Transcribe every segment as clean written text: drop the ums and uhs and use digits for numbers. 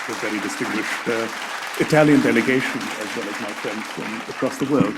the very distinguished Italian delegation, as well as my friends from across the world.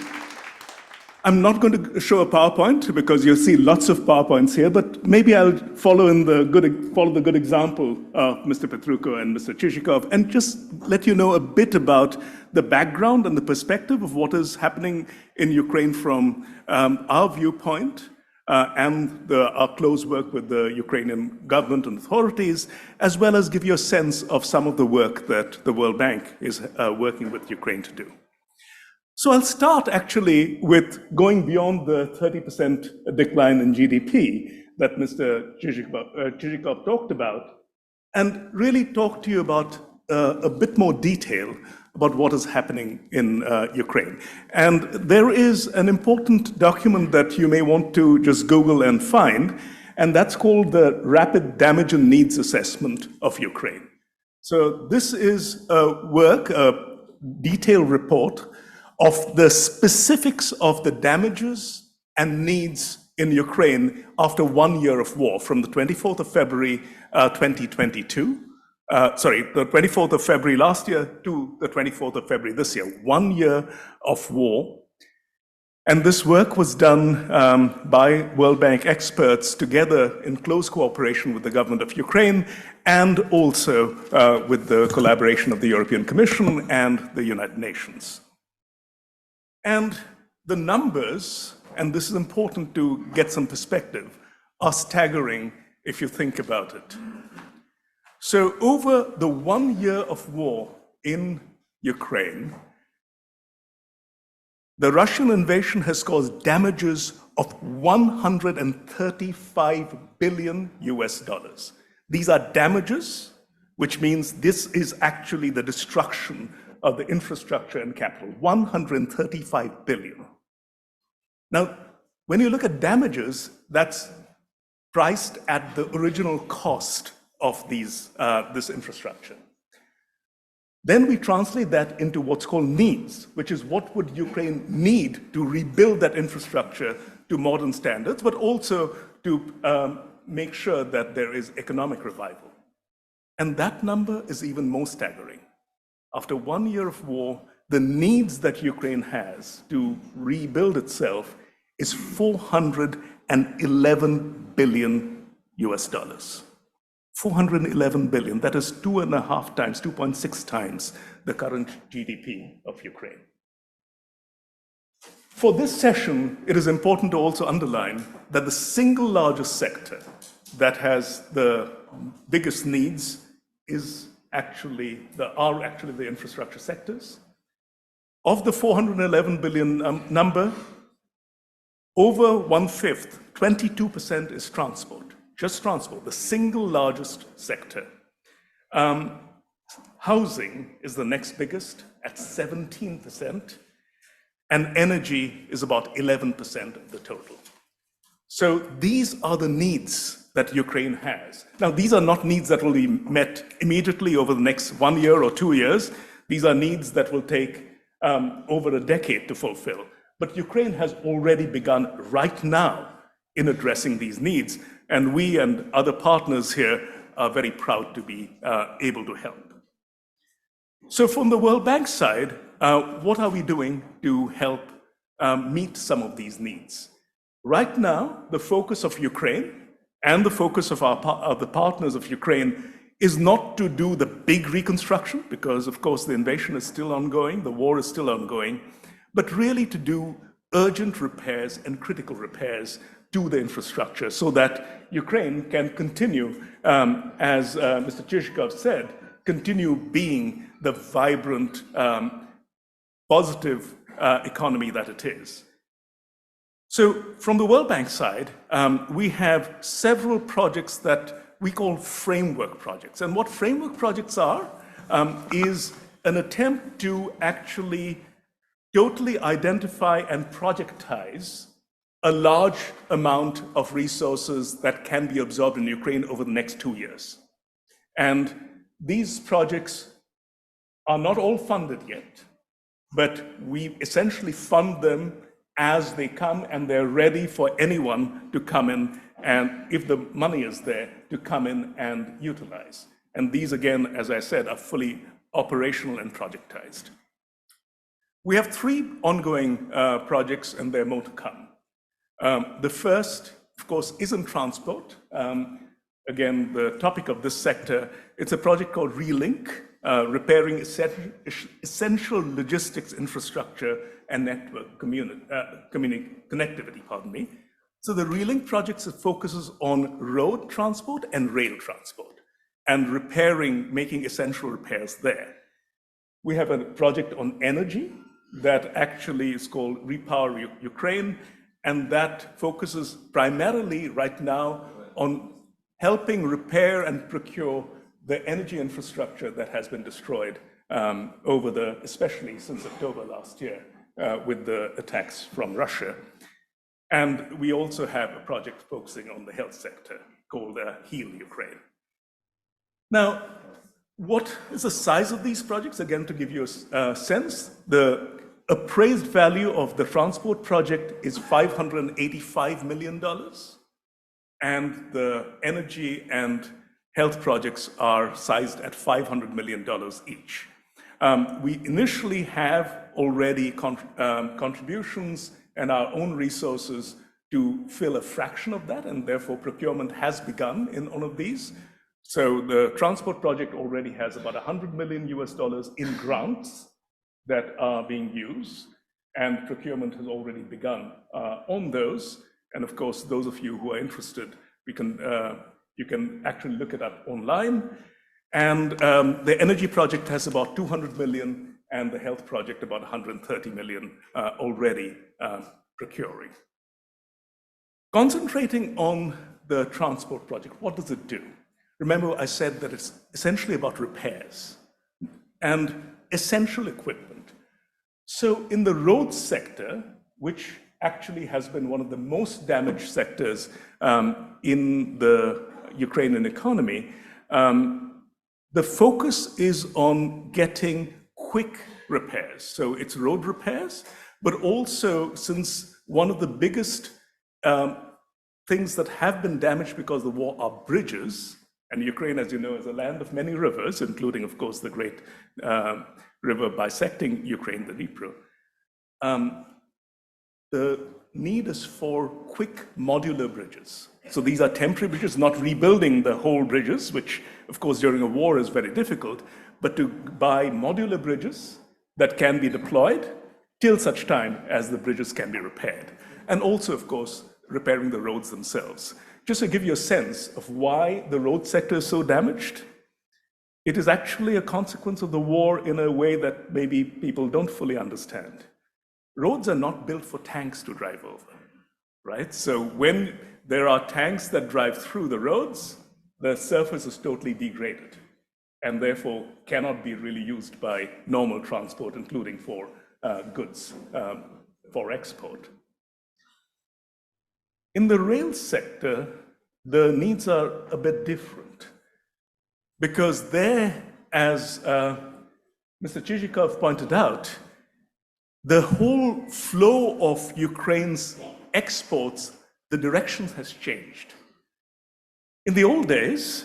I'm not going to show a PowerPoint because you'll see lots of PowerPoints here, but maybe I'll follow the good example of Mr. Petrucco and Mr. Chichikov and just let you know a bit about the background and the perspective of what is happening in Ukraine from our viewpoint and our close work with the Ukrainian government and authorities, as well as give you a sense of some of the work that the World Bank is working with Ukraine to do. So I'll start actually with going beyond the 30% decline in GDP that Mr. Chichikov talked about, and really talk to you about a bit more detail about what is happening in Ukraine. And there is an important document that you may want to just Google and find, and that's called the Rapid Damage and Needs Assessment of Ukraine. So this is a detailed report of the specifics of the damages and needs in Ukraine after 1 year of war, from the 24th of February 2022, the 24th of February last year to the 24th of February this year, 1 year of war. And this work was done by World Bank experts together in close cooperation with the government of Ukraine and also with the collaboration of the European Commission and the United Nations. And the numbers, and this is important to get some perspective, are staggering if you think about it. So over the 1 year of war in Ukraine, the Russian invasion has caused damages of $135 billion US. These are damages, which means this is actually the destruction of the infrastructure and capital, 135 billion. Now, when you look at damages, that's priced at the original cost of this infrastructure. Then we translate that into what's called needs, which is what would Ukraine need to rebuild that infrastructure to modern standards, but also to make sure that there is economic revival. And that number is even more staggering. After 1 year of war, the needs that Ukraine has to rebuild itself is $411 billion US. 411 billion, that is 2.5 times, 2.6 times the current GDP of Ukraine. For this session, it is important to also underline that the single largest sector that has the biggest needs is actually the infrastructure sectors. Of the 411 billion number, over 1/5, 22% is transport, just transport, the single largest sector. Housing is the next biggest at 17%, and energy is about 11% of the total. So these are the needs that Ukraine has. Now, these are not needs that will be met immediately over the next 1 year or 2 years. These are needs that will take over a decade to fulfill. But Ukraine has already begun right now in addressing these needs, and we and other partners here are very proud to be able to help. So from the World Bank side, what are we doing to help meet some of these needs? Right now, the focus of Ukraine and the focus of the partners of Ukraine is not to do the big reconstruction, because of course the invasion is still ongoing, the war is still ongoing, but really to do urgent repairs and critical repairs to the infrastructure so that Ukraine can continue, as Mr. Chichikov said, continue being the vibrant, positive economy that it is. So from the World Bank side, we have several projects that we call framework projects. And what framework projects are is an attempt to actually totally identify and projectize a large amount of resources that can be absorbed in Ukraine over the next 2 years. And these projects are not all funded yet, but we essentially fund them as they come, and they're ready for anyone to come in, and if the money is there, to come in and utilize. And these, again, as I said, are fully operational and projectized. We have 3 ongoing projects, and there are more to come. The first, of course, is in transport. Again, the topic of this sector, it's a project called Relink, repairing essential logistics infrastructure and network connectivity, pardon me. So the Relink project focuses on road transport and rail transport and repairing, making essential repairs there. We have a project on energy that actually is called Repower Ukraine, and that focuses primarily right now on helping repair and procure the energy infrastructure that has been destroyed especially since October last year with the attacks from Russia. And we also have a project focusing on the health sector called Heal Ukraine. Now, what is the size of these projects? Again, to give you a sense, the appraised value of the transport project is $585 million, and the energy and health projects are sized at $500 million each. We initially have already contributions and our own resources to fill a fraction of that, and therefore procurement has begun in all of these. So the transport project already has about $100 million in grants that are being used, and procurement has already begun on those. And of course, those of you who are interested, you can actually look it up online. And the energy project has about 200 million, and the health project about 130 million already procuring. Concentrating on the transport project, what does it do? Remember, I said that it's essentially about repairs and essential equipment. So in the road sector, which actually has been one of the most damaged sectors in the Ukrainian economy, the focus is on getting quick repairs. So it's road repairs, but also, since one of the biggest things that have been damaged because of the war are bridges, and Ukraine, as you know, is a land of many rivers, including, of course, the great river bisecting Ukraine, the Dnipro. The need is for quick modular bridges. So these are temporary bridges, not rebuilding the whole bridges, which, of course, during a war is very difficult, but to buy modular bridges that can be deployed till such time as the bridges can be repaired. And also, of course, repairing the roads themselves. Just to give you a sense of why the road sector is so damaged, it is actually a consequence of the war in a way that maybe people don't fully understand. Roads are not built for tanks to drive over, right? So when there are tanks that drive through the roads, the surface is totally degraded and therefore cannot be really used by normal transport, including for goods for export. In the rail sector, the needs are a bit different because there, as Mr. Chizhikov pointed out, the whole flow of Ukraine's exports, the direction has changed. In the old days,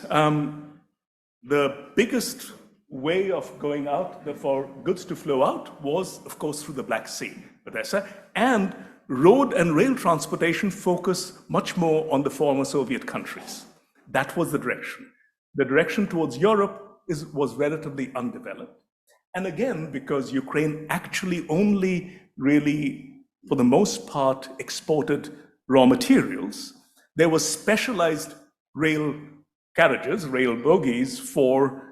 the biggest way of going out for goods to flow out was, of course, through the Black Sea, Odessa, and road and rail transportation focus much more on the former Soviet countries. That was the direction. The direction towards Europe was relatively undeveloped. And again, because Ukraine actually only really, for the most part, exported raw materials, there were specialized rail carriages, rail bogies for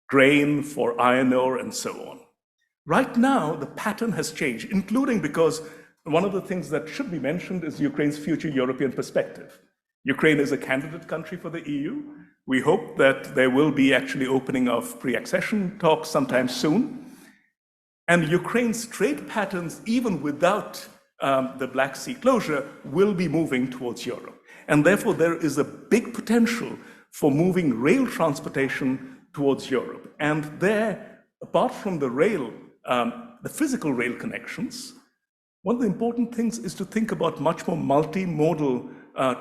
grain, for iron ore, and so on. Right now, the pattern has changed, including because one of the things that should be mentioned is Ukraine's future European perspective. Ukraine is a candidate country for the EU. We hope that there will be actually opening of pre-accession talks sometime soon. And Ukraine's trade patterns, even without the Black Sea closure, will be moving towards Europe. And therefore, there is a big potential for moving rail transportation towards Europe. And there, apart from the rail, the physical rail connections, one of the important things is to think about much more multimodal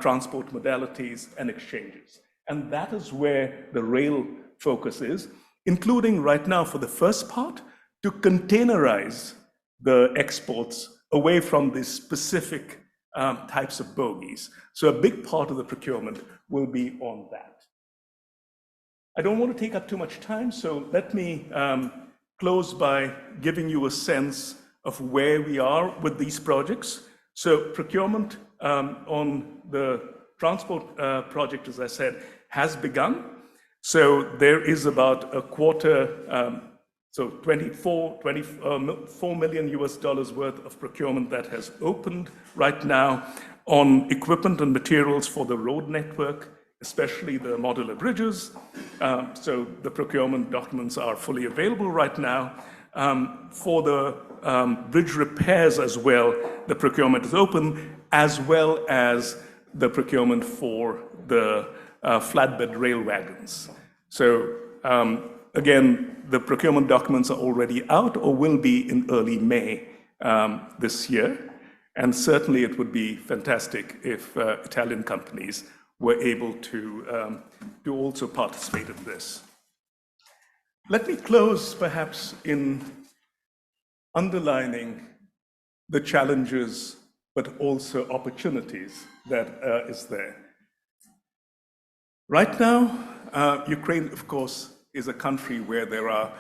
transport modalities and exchanges. And that is where the rail focus is, including right now for the first part, to containerize the exports away from these specific types of bogies. So a big part of the procurement will be on that. I don't want to take up too much time, so let me close by giving you a sense of where we are with these projects. So procurement on the transport project, as I said, has begun. So there is about a quarter, so $24 million US worth of procurement that has opened right now on equipment and materials for the road network, especially the modular bridges. So the procurement documents are fully available right now. For the bridge repairs as well, the procurement is open, as well as the procurement for the flatbed rail wagons. So again, the procurement documents are already out or will be in early May this year. And certainly it would be fantastic if Italian companies were able to also participate in this. Let me close perhaps in underlining the challenges, but also opportunities that is there. Right now, Ukraine, of course, is a country where there are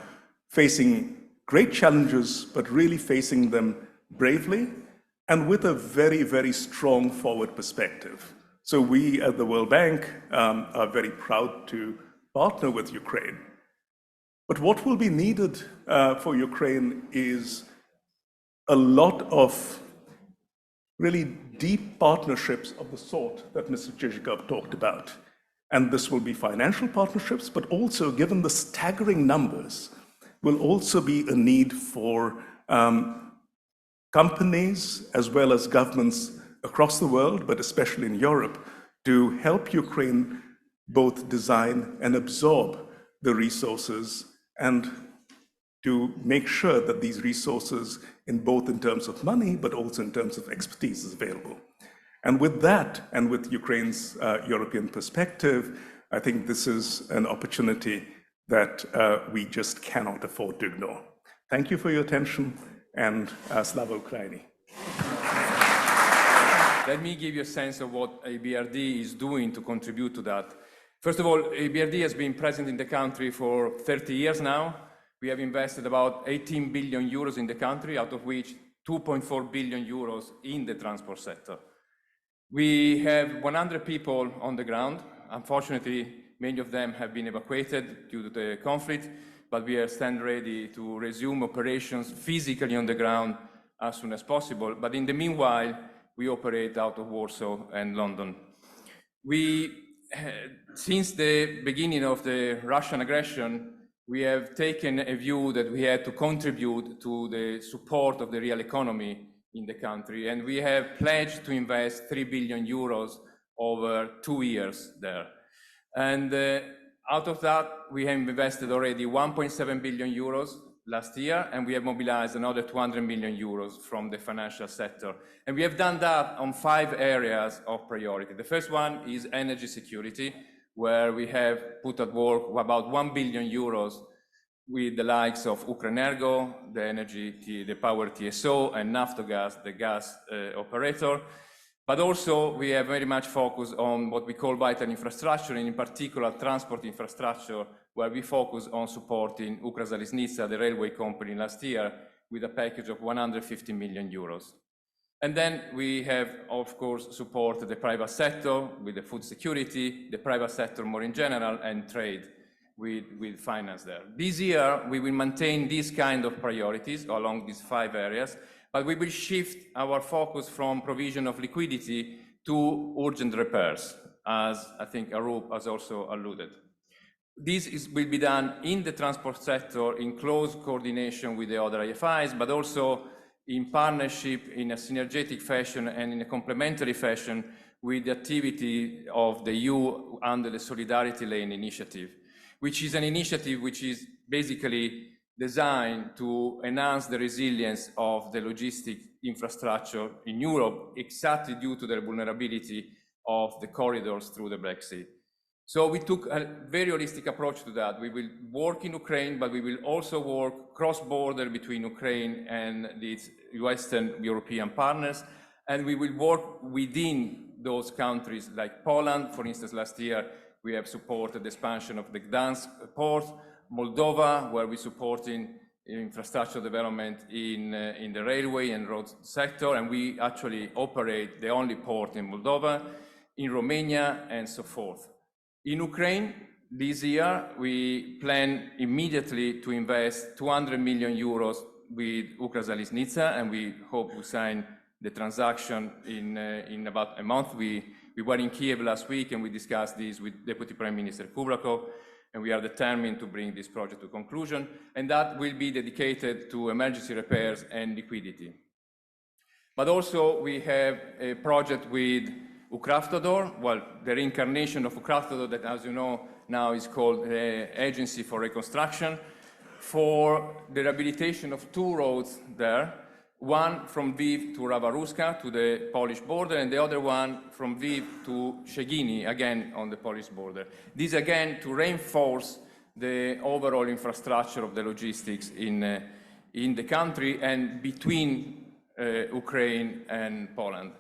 facing great challenges, but really facing them bravely and with a very, very strong forward perspective. So we at the World Bank are very proud to partner with Ukraine. But what will be needed for Ukraine is a lot of really deep partnerships of the sort that Mr. Chizhikov talked about. And this will be financial partnerships, but also, given the staggering numbers, will also be a need for companies as well as governments across the world, but especially in Europe, to help Ukraine both design and absorb the resources and to make sure that these resources, in terms of money, but also in terms of expertise, is available. And with that, and with Ukraine's European perspective, I think this is an opportunity that we just cannot afford to ignore. Thank you for your attention, and Slava Ukraini. Let me give you a sense of what EBRD is doing to contribute to that. First of all, EBRD has been present in the country for 30 years now. We have invested about 18 billion euros in the country, out of which 2.4 billion euros in the transport sector. We have 100 people on the ground. Unfortunately, many of them have been evacuated due to the conflict, but we are stand ready to resume operations physically on the ground as soon as possible. But in the meanwhile, we operate out of Warsaw and London. Since the beginning of the Russian aggression, we have taken a view that we had to contribute to the support of the real economy in the country, and we have pledged to invest 3 billion euros over 2 years there. And out of that, we have invested already 1.7 billion euros last year, and we have mobilized another 200 million euros from the financial sector. And we have done that on 5 areas of priority. The first one is energy security, where we have put at work about 1 billion euros with the likes of Ukrenergo, the power TSO, and Naftogaz, the gas operator. But also we have very much focused on what we call vital infrastructure, and in particular transport infrastructure, where we focus on supporting Ukrzaliznytsia, the railway company, last year with a package of 150 million euros. And then we have, of course, supported the private sector with the food security, the private sector more in general, and trade with finance there. This year, we will maintain these kind of priorities along these 5 areas, but we will shift our focus from provision of liquidity to urgent repairs, as I think Arup has also alluded. This will be done in the transport sector in close coordination with the other IFIs, but also in partnership in a synergetic fashion and in a complementary fashion with the activity of the EU under the Solidarity Lane initiative, which is an initiative which is basically designed to enhance the resilience of the logistic infrastructure in Europe, exactly due to the vulnerability of the corridors through the Black Sea. So we took a very holistic approach to that. We will work in Ukraine, but we will also work cross-border between Ukraine and its Western European partners. And we will work within those countries like Poland. For instance, last year, we have supported the expansion of the Gdansk port, Moldova, where we're supporting infrastructure development in the railway and road sector. And we actually operate the only port in Moldova, in Romania, and so forth. In Ukraine, this year, we plan immediately to invest 200 million euros with Ukrzaliznytsia, and we hope to sign the transaction in about a month. We were in Kiev last week, and we discussed this with Deputy Prime Minister Kubrakov, and we are determined to bring this project to conclusion, and that will be dedicated to emergency repairs and liquidity. But also, we have a project with Ukraftodor, well, the reincarnation of Ukraftodor that, as you know, now is called the Agency for Reconstruction, for the rehabilitation of two roads there, one from Lviv to Rawaruska, to the Polish border, and the other one from Lviv to Szczegini, again on the Polish border. This again to reinforce the overall infrastructure of the logistics in the country and between Ukraine and Poland.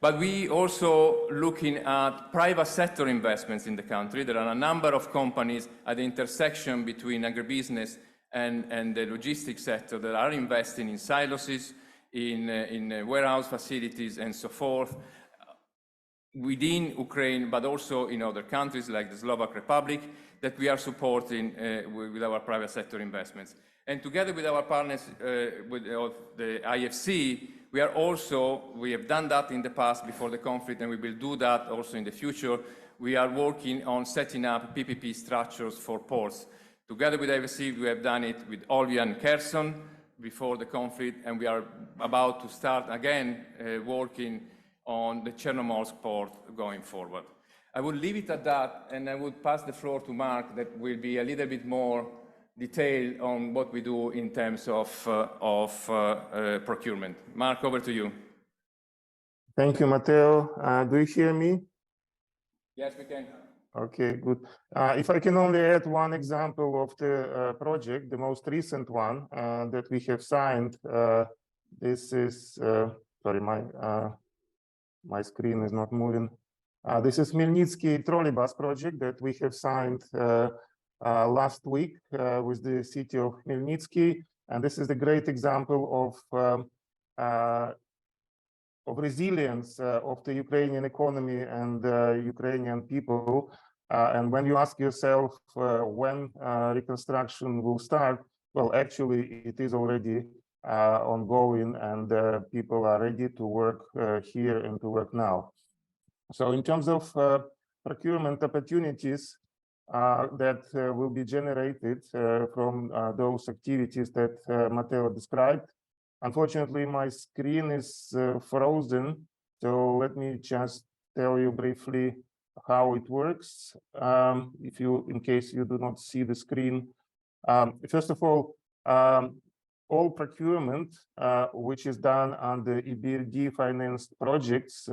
But we also looking at private sector investments in the country. There are a number of companies at the intersection between agribusiness and the logistics sector that are investing in silos, in warehouse facilities and so forth, within Ukraine, but also in other countries like the Slovak Republic, that we are supporting with our private sector investments. And together with our partners with the IFC, we have done that in the past before the conflict, and we will do that also in the future. We are working on setting up PPP structures for ports. Together with IFC, we have done it with Olvia and Kherson before the conflict, and we are about to start again working on the Chernomorsk port going forward. I will leave it at that, and I will pass the floor to Mark that will be a little bit more detail on what we do in terms of procurement. Mark, over to you. Thank you, Matteo. Do you hear me? Yes, we can. Okay, good. If I can only add one example of the project, the most recent one that we have signed. This is, sorry, my screen is not moving. This is Khmelnytsky trolleybus project that we have signed last week with the city of Khmelnytsky, and this is a great example of resilience of the Ukrainian economy and Ukrainian people. And when you ask yourself when reconstruction will start, well, actually it is already ongoing, and people are ready to work here and to work now. So in terms of procurement opportunities that will be generated from those activities that Matteo described. Unfortunately, my screen is frozen, so let me just tell you briefly how it works. In case you do not see the screen. First of all procurement which is done under EBRD financed projects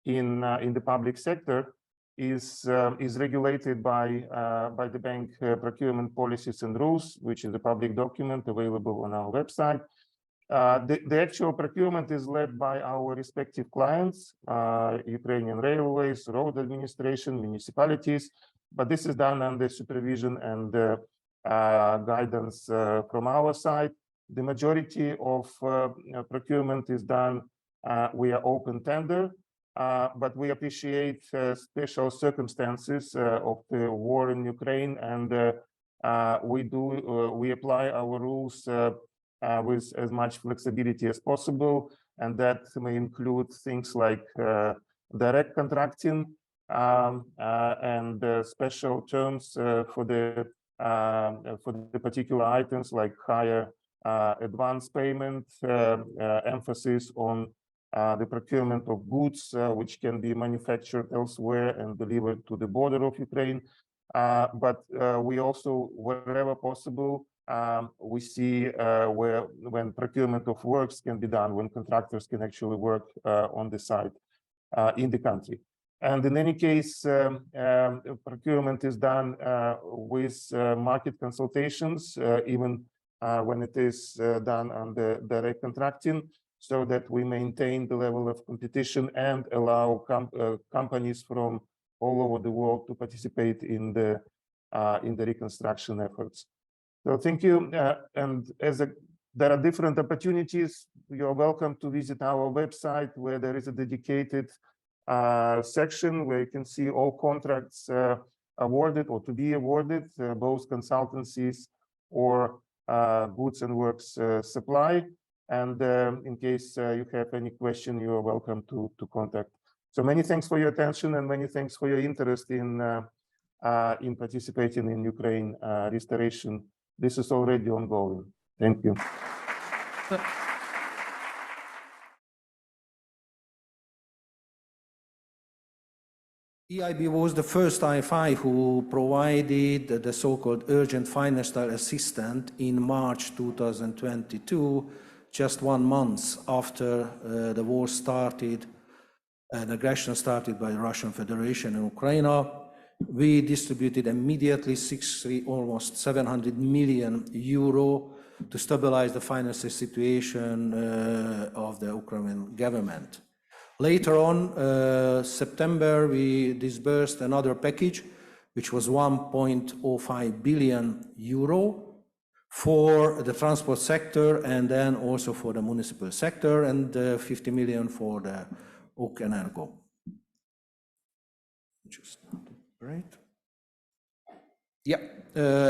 in the public sector is regulated by the bank procurement policies and rules, which is a public document available on our website. The actual procurement is led by our respective clients, Ukrainian railways, road administration, municipalities, but this is done under supervision and guidance from our side. The majority of procurement is done via open tender, but we appreciate special circumstances of the war in Ukraine, and we apply our rules with as much flexibility as possible, and that may include things like direct contracting and special terms for the particular items, like higher advance payment, emphasis on the procurement of goods which can be manufactured elsewhere and delivered to the border of Ukraine. But we also, wherever possible, we see when procurement of works can be done, when contractors can actually work on the site in the country. And in any case, procurement is done with market consultations, even when it is done under direct contracting, so that we maintain the level of competition and allow companies from all over the world to participate in the reconstruction efforts. So thank you. And there are different opportunities. You're welcome to visit our website, where there is a dedicated section where you can see all contracts awarded or to be awarded, both consultancies or goods and works supply. And in case you have any question, you are welcome to contact. So many thanks for your attention, and many thanks for your interest in participating in Ukraine restoration. This is already ongoing. Thank you. EIB was the first IFI who provided the so-called urgent financial assistance in March 2022, just 1 month after the war started, an aggression started by the Russian Federation in Ukraine. We distributed immediately almost 700 million euro to stabilize the financial situation of the Ukrainian government. Later on, September, we disbursed another package, which was 1.05 billion euro for the transport sector, and then also for the municipal sector, and 50 million for the Ukrenergo. Right. Yeah.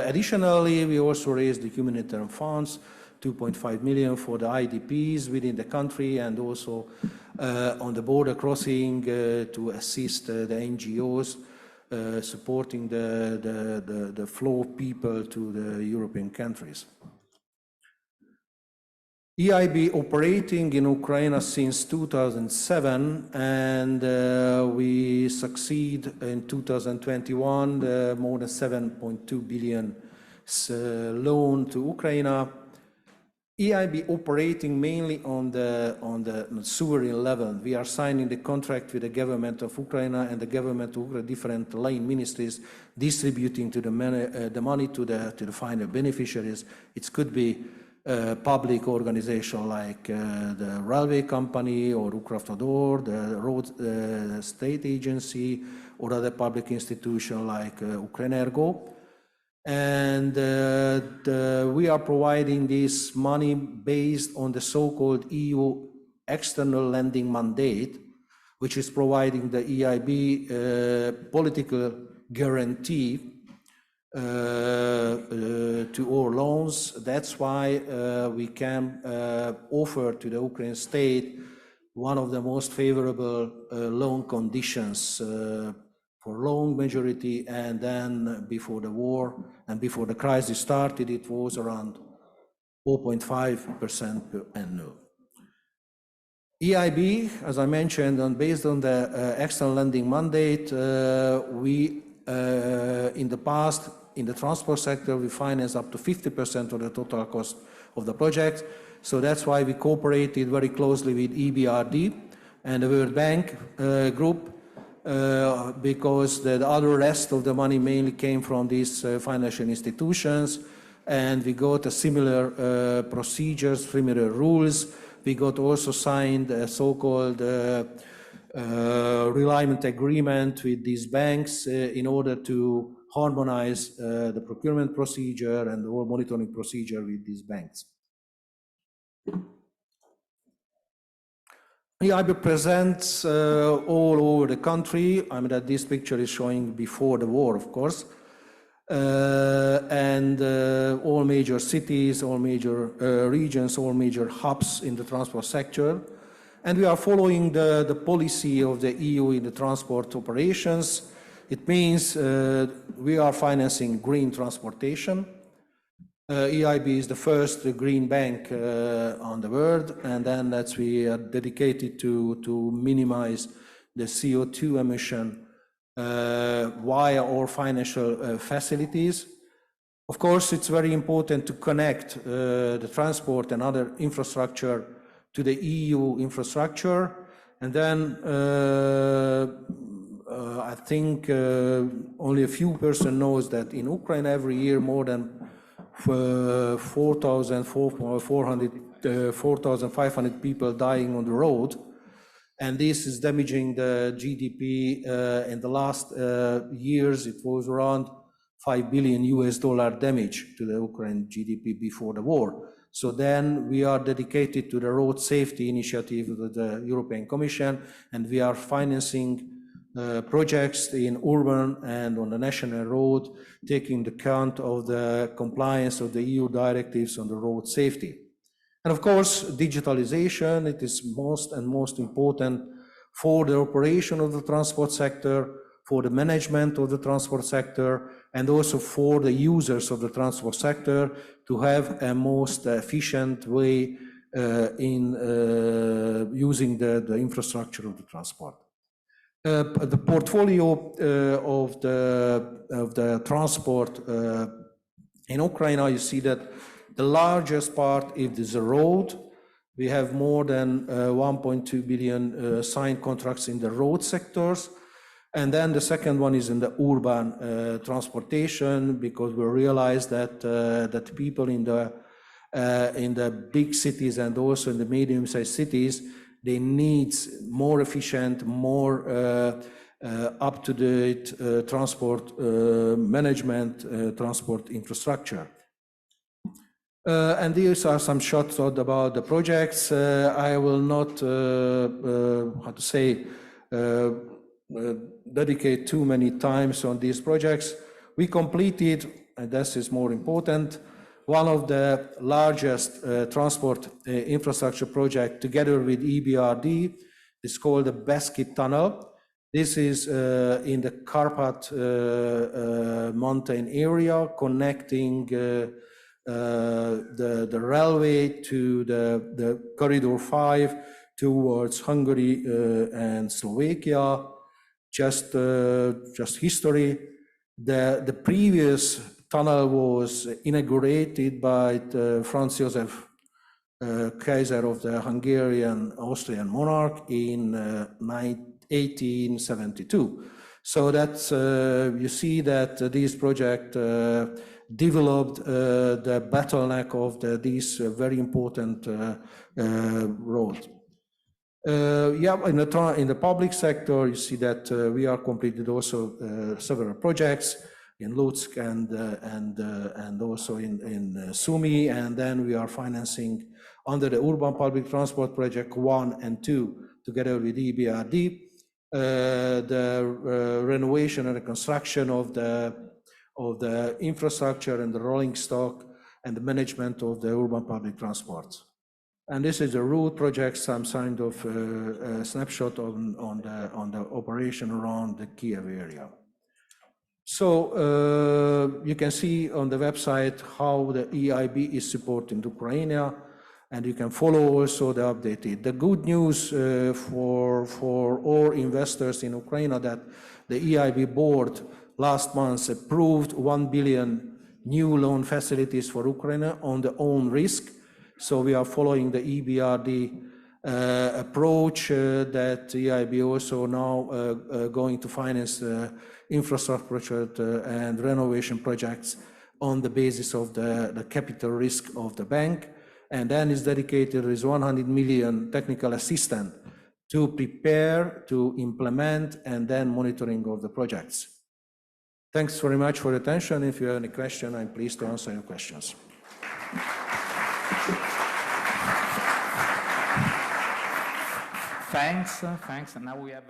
Additionally, we also raised the humanitarian funds, 2.5 million for the IDPs within the country, and also on the border crossing to assist the NGOs supporting the flow of people to the European countries. EIB operating in Ukraine since 2007, and we succeed in 2021 more than 7.2 billion loan to Ukraine. EIB operating mainly on the sovereign level. We are signing the contract with the government of Ukraine and the government of Ukraine, different line ministries, distributing to the money to the final beneficiaries. It could be public organization like the railway company or Ukravtodor, the road state agency, or other public institution like Ukrenergo. And we are providing this money based on the so-called EU external lending mandate, which is providing the EIB political guarantee to all loans. That's why we can offer to the Ukrainian state one of the most favorable loan conditions for long majority, and then before the war and before the crisis started, it was around 4.5% per annum. EIB, as I mentioned, and based on the external lending mandate, we in the past, in the transport sector, we finance up to 50% of the total cost of the project. So that's why we cooperated very closely with EBRD and the World Bank group, because the other rest of the money mainly came from these financial institutions, and we got a similar procedures, similar rules. We got also signed a so-called reliance agreement with these banks in order to harmonize the procurement procedure and the whole monitoring procedure with these banks. EIB presents all over the country. I mean, that this picture is showing before the war, of course, and all major cities, all major regions, all major hubs in the transport sector. And we are following the policy of the EU in the transport operations. It means we are financing green transportation. EIB is the first green bank on the world, and then that's we are dedicated to minimize the CO2 emission via our financial facilities. Of course, it's very important to connect the transport and other infrastructure to the EU infrastructure, and then I think only a few person knows that in Ukraine every year more than 4,500 people dying on the road, and this is damaging the GDP. In the last years, it was around $5 billion damage to the Ukraine GDP before the war. So then we are dedicated to the road safety initiative of the European Commission, and we are financing projects in urban and on the national road, taking account of the compliance of the EU directives on the road safety. And of course, digitalization, it is most important for the operation of the transport sector, for the management of the transport sector, and also for the users of the transport sector to have a most efficient way in using the infrastructure of the transport. The portfolio of the transport in Ukraine, you see that the largest part is the road. We have more than 1.2 billion signed contracts in the road sectors. And then the second one is in the urban transportation, because we realize that that people in the big cities and also in the medium-sized cities, they need more efficient, more up-to-date transport management, transport infrastructure. And these are some shots about the projects. I will not, how to say, dedicate too many times on these projects. We completed, and this is more important, one of the largest transport infrastructure project together with EBRD. It's called the Beskid Tunnel. This is in the Carpat mountain area, connecting the railway to the Corridor 5 towards Hungary and Slovakia. Just history. The previous tunnel was inaugurated by Franz Josef Kaiser of the Hungarian Austrian monarch in 1872. So that's you see that this project developed the bottleneck of this very important road. Yeah, in the public sector, you see that we are completed also several projects in Lutsk and also in Sumy, and then we are financing under the urban public transport project 1 and 2 together with EBRD the renovation and reconstruction of the infrastructure and the rolling stock and the management of the urban public transports. And this is a route project, some kind of snapshot on the operation around the Kiev area. So you can see on the website how the EIB is supporting Ukraine, and you can follow also the updated. The good news for all investors in Ukraine that the EIB board last month approved 1 billion new loan facilities for Ukraine on their own risk. So we are following the EBRD approach that EIB also now going to finance infrastructure and renovation projects on the basis of the capital risk of the bank. And then is dedicated with 100 million technical assistance to prepare, to implement, and then monitoring of the projects. Thanks very much for your attention. If you have any question, I'm pleased to answer your questions. Thanks. And now we have